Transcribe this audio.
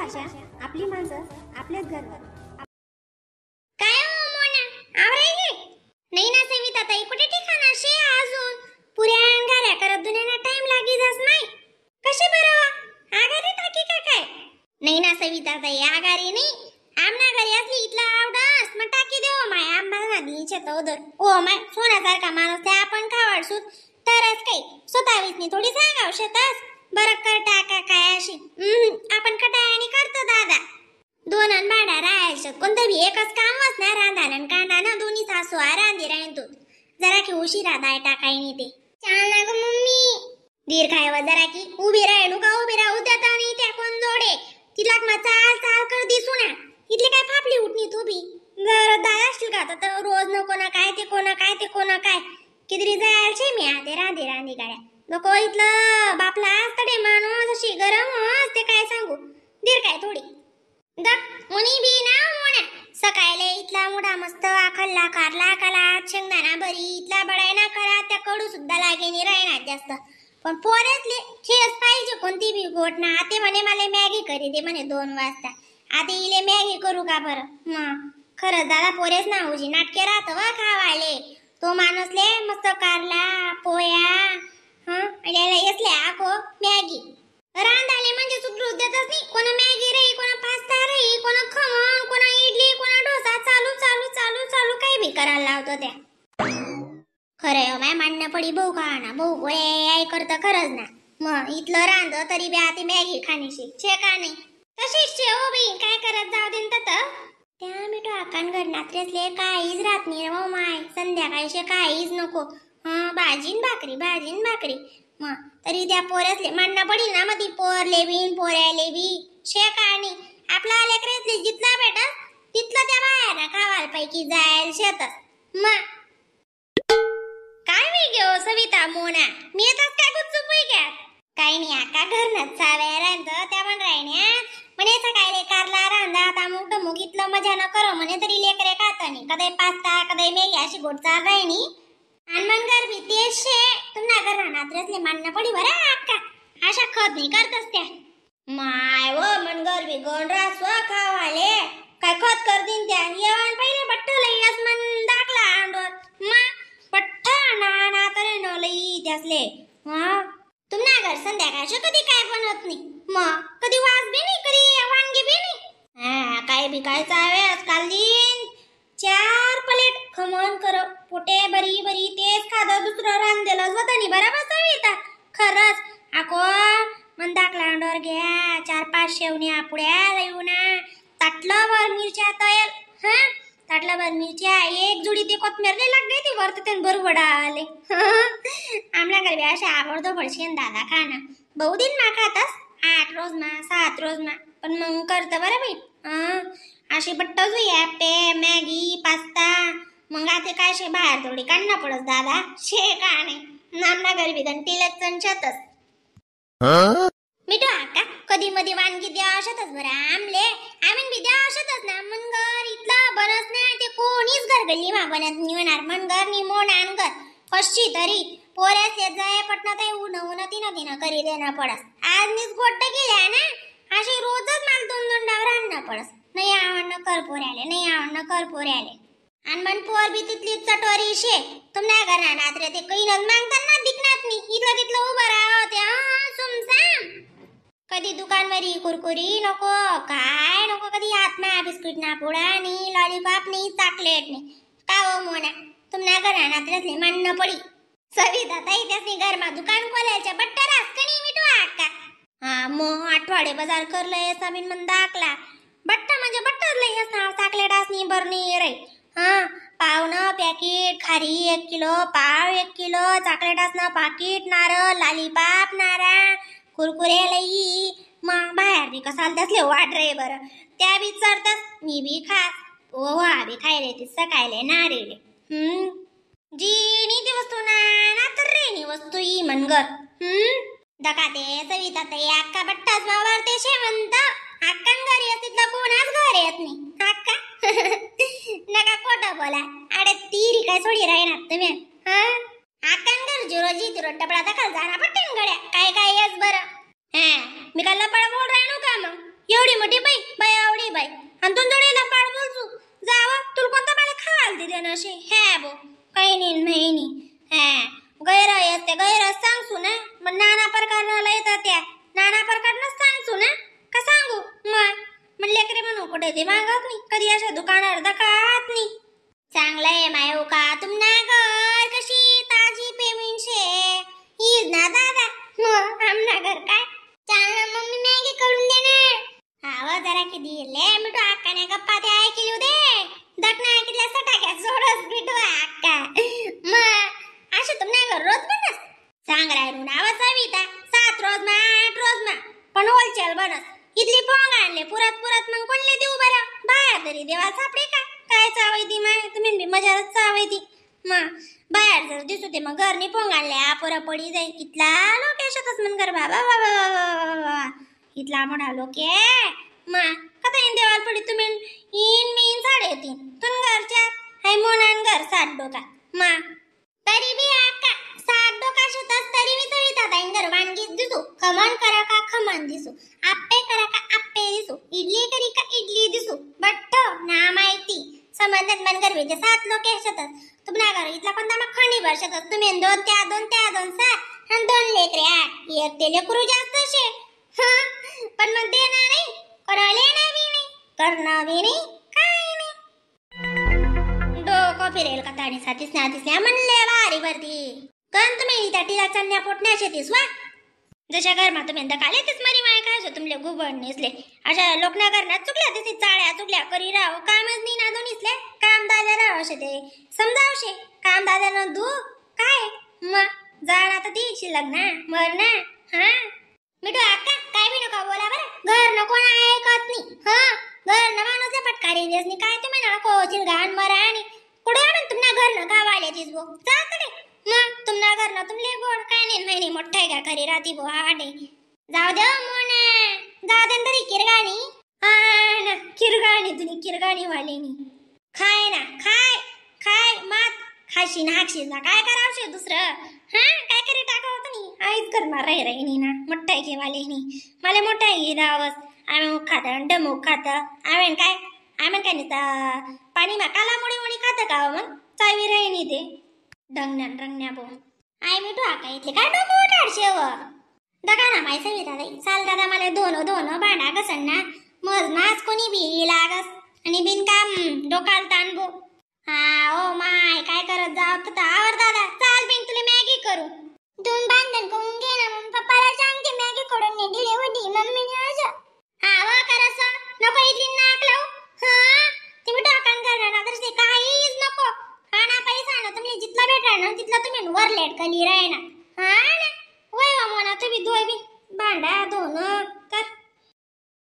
भाषा, आपली माणसं, आपल्याच घरवर. काय हो मोना आवरायली नाही ना सविता ताई? कुठे ठिकाणा शे अजून पुऱ्या अंगाऱ्या करत दुनियाला टाइम लागीतच नाही. कसे बरं आगारी टाकी का काय? नाही ना सविता ताई आगारी नाही. आमना घरी असली इथला आवडास मग टाकी देव माय आंबा नदीचे तोदर ओ माय सोन्यासारखा माणूस ते आपण खावाडसूत तरच काही स्वतःवीसनी थोडी सांगाव शेतास बरं कर टाका काय अशी आपण कटायानी करतो दादा. दोन अन भाडा राहायचं कोणतं भी एकच काम वाच ना रांधान कांदाना दोन्ही सासू रांधी राहीन तू जरा की उशिरा दाय टाकाय नाही ते चाल ना ग मम्मी दीर खायवा जरा की उभी राहणू का उभी राहू देत आणि त्या कोण जोडे तिला मग चाल चाल कर दिसू ना इथली काय फापली उठणी तू बी जर दाय असतील का तर रोज नको ना काय ते कोणा काय ते कोणा काय किती जायचे मी आते रांधी रांधी गाड्या नको इथलं बापला तडे माणूस अशी गरम ते काय सांगू दीर काय थोडी मुनी बी ना मोना सकाळले इथला मुडा मस्त आखल्ला कारला काला शेंगदाणा बरी इथला बडाय ना करा त्या कडू सुद्धा लागे नाही राहणार जास्त पण पोरेतले खेस पाहिजे कोणती बी गोट ना आते म्हणे मला मॅगी करी दे म्हणे 2 वाजता आते इले मॅगी करू का बरं मग खरंच दादा पोरेच ना उजी नाटके राहत व खावाले तो माणूसले मस्त कारला पोया यसले आखो मॅगी रांधाले म्हणजे सुधरू देतच नाही कोणा मॅगी रे कोणा पास्ता रे कोणा खमण कोणा इडली कोणा डोसा चालू चालू चालू चालू काही बी करायला लावतो त्या खरे माय मांडणं पडी भाऊ खाना भाऊ गोळे आई करतं खरंच ना मग इथलं रांध तरी बी आती मॅगी खाणीशी छे का नाही तशीच छे हो बाई काय करत जाऊ देन तर त्या मिठो आकान घर नात्रेसले काहीच राहत नाही रे माय संध्याकाळीशे काहीच नको भाजीन भाकरी मग तरी त्या पोऱ्यातले मांडणं पडी ना मग ती पोरले बीन पोऱ्याले बी शे का नाही आपला लेकरेसले जिथला बेटा तिथलं त्या बाहेर खावाल पैकी जायल शेतच मग काय मी घेऊ सविता मोना मी येतात काय गुच्चूप घ्या काही नाही आका घरनच चाव्या रांध त्या पण राहण्यात म्हणे सकाळी कारला रांधा आता मुग इथलं मजा न करो म्हणे तरी लेकरे खातानी कधी पास्ता कधी मॅगी अशी गोड चाल राहिनी आणि मन गरबी तेच शे तुम्हाला घर राहणार मानणं पडी बरं आका अशा खत नाही करतच त्या माय व मन गरबी गण रास खावाले काय खत कर दिन त्या येवान पहिले बट्ट लई मन दाखला अंडोर मा बट्ट ना तरे न लई त्यासले तुम्हाला घर संध्याकाळचे कधी काय बनवत नाही मग कधी वास बी नाही कधी वांगी बी नाही काय बी काय चावे आजकाल दिन 4 प्लेट खमण कर पोटे बरी बरी तेच खाद दुसरं रांधेलं स्वतःनी बराबर सविता खरंच आको मन दाखला अंडोर घ्या 4-5 शेवण्या पुड्या येऊ ना ताटलं वर मिरच्या तयल ताटलं वर मिरच्या एक जुडी ते कोथमीर नाही लागली ती वरती ते बरोबर आले आमला घरी अशा आवडतो पडशीन दादा खाना बहु दिन मा खातास 8 रोज मा 7 रोज मा पण मग करतं बरं बाई अशी बट्ट जुई पे मॅगी पास्ता मग आता काय शे बाहेर थोडी काढणं पडस दादा शे का नाही नामना घरी बी घंटीलेच चणचतच मिठो आका कधी मध्ये वानगी द्या अशातच बरं आमले आम्ही बी द्या अशातच ना मनगर इथलं बनत नाही ते कोणीच घर गल्ली मा बनत निवणार मनगर नि मोन आणगर कशी तरी पोऱ्यास येत जाय पटना ताई उन तिनं करी देणं पडस आज नीच गोट्ट गेल्या ना अशी रोजच मला 2-2 डावर आणणं पडस नाही आवडणं कर पोऱ्याले आणि मन पोर बी तिथली चटोरी शे तुम्हाला घरा रात्र ते काही न मागताना दिखनात नाही इथलं तिथलं उभं राहत सुमसाम कधी दुकानवरी कुरकुरी नको काय नको कधी आत्मा बिस्किट ना पुडा नाही लॉलीपॉप नाही चॉकलेट नाही का हो मोना तुम्हाला घरा रात्रले मानणं पडी सविता ताई त्यासनी घरमा दुकान खोलायच्या बट्टा रास कणी मिठू आका मग आठवडे बाजार करलंय समीन मन दाखला बट्टा म्हणजे बट्टाच लई असणार चॉकलेट असनी बरणी रे पावनं पॅकेट खारी 1 किलो पाव 1 किलो चॉकलेट असणं पाकिट नारळ लॉलीपॉप नारा कुरकुरे लई मग बाहेर बी कसाल त्यासले वाट रे बरं त्या बी चढतस मी बी खास ओवा बी खायले ती सकाळले नारेले जी नीती वस्तू ना तर रेनी वस्तू ही मनगर दकाते सविता ताई अक्का बट्टाच वावरते शेवंत अक्कान घरी असतितलं कोणाच घर येत नाही अक्का नका खोटं बोला अरे तीरी काय सोडी राहीनात तुम्ही अक्कान घर रोजी तुरट टपडा दखल जाना पट्टन गड्या काय काय येस बरं मी काय लपड बोल राहणू का मग एवढी मोठी बाई बाई आवडी बाई आणि तू जोडीला पाड बोलसू जावं तुला कोणता मला खावायला दिले ना असे हे बो काही नाही हा गैरा येते गैरा सांगसू ना मग नाना प्रकारला येतात त्या नाना प्रकारनं सांगसू ना का सांगू मग लेकरे म्हणून कुठे ते मागत नाही कधी अशा दुकानावर दखात नाही चांगलं आहे मायू का तुमना घर कशी ताजी पेमेंट शे ईद ना दादा मग आमना घर काय चांगलं मम्मी मॅगी करून देणार आवा जरा किती ले मिठू अक्काने गप्पा ते ऐकली दे दखना ऐकल्या सटाक्या सोडस मिठू अक्का मग असे तुमना घर रोज बनस सांग रायरून आवा सविता 7 रोज मा 8 रोज मा पण होलचेल बनस इथली पोंग आणले पुरत मग कोणले देऊ बरं बाहेर तरी देवा सापडे का काय चावायती माय तुम्ही मजाच चावायती मग बाहेर जर दिसू ते मग घरनी पोंग आणले आपोरा पडी जाई कितला लोक येशातच मन कर बाबा बाबा इतला मोठा लोक आहे मग कथा येईन देवाला पडी तुम्ही इन मीन 3.5 तुम घरच्या हाय मोनान घर 7 डोका मग तरी बी आका 7 डोका शेतात तरी मी सविता ताईन घर वांगीच दिसू खमण करा का खमण दिसू आप्पे करा का आप्पे दिसू इडली करी का इडली दिसू बट्ट ना माहिती संबंधात मन कर वेजे 7 लोक येतात तुम्हाला घर इथला कोणता मग खंडी वर्षातच तुम्ही 2 त्या 7 आणि 2 लेकरे 8 एक ते लेकरू जास्त शे पण मग देणार नाही करायला नाही करणार नाही काय नाही डोकं फिरेल का ताणी साथीच म्हणले वारी भरती कण तुम्ही त्या टिला चालण्या पोटण्या शेतीस वा जशा घरमा तुम्ही दकाले तेच मरी माय काय तुमले गुबड नेसले अशा लोकना करण्यात चुकल्या तिथे चाळ्या चुकल्या करी राव कामच नाही ना दोन्हीसले काम दादा राव असे ते समजावशे काम दादानं दू काय मग जाण आता ती शिल्लक ना मर ना हा मिठू अक्का काय बी नका बोला बरं घर न कोण ऐकत नाही घर न माणूस पटकारी देस नाही काय तुम्ही ना कोचिल घाण मरा आणि कुठे आणून तुम्हाला घर न गावाले तीस बो जातडे मग तुम्हाला घर न तुमले गोड काय नाही महिने मोठा आहे का खरी राती बो आडे जाऊ दे मोना जाऊ दे तरी किरगाणी हा ना किरगाणी तुम्ही किरगाणी वालेनी खाय ना खाय मात खाशी ना हाकशील ना काय करावशे दुसरं काय करी टाकावं तुम्ही आईच करणार राही ना मोठा आहे घेवालेनी मला मोठा आहे रावस आम्ही मुख खात डमुक खात आम्ही काय पाणी मा काला मुडी खात का मग चावी राहिनी ते रंगण्या बो आई मिठू आका इथले काय डोकं उठाडशे व दगा ना माय सविता ताई चाल दादा मला दोन भांडा घसणना मज मास कोणी बी लागस आणि बिनकाम डोकाल ताण बो हा ओ माय काय करत जाव तर आवर दादा चाल बिन तुला मॅगी करू दोन बांधन करून घे ना मग पप्पाला सांगते मॅगी करून ने दिले वडी मम्मीने आज हा वा करस नको इथली नाक लावू तुम्ही टाकान करणार तर ते काहीच नको खाना पैसा ना तुम्ही जितला भेटणार ना तितला तुम्ही वर लेट कली राय ना हा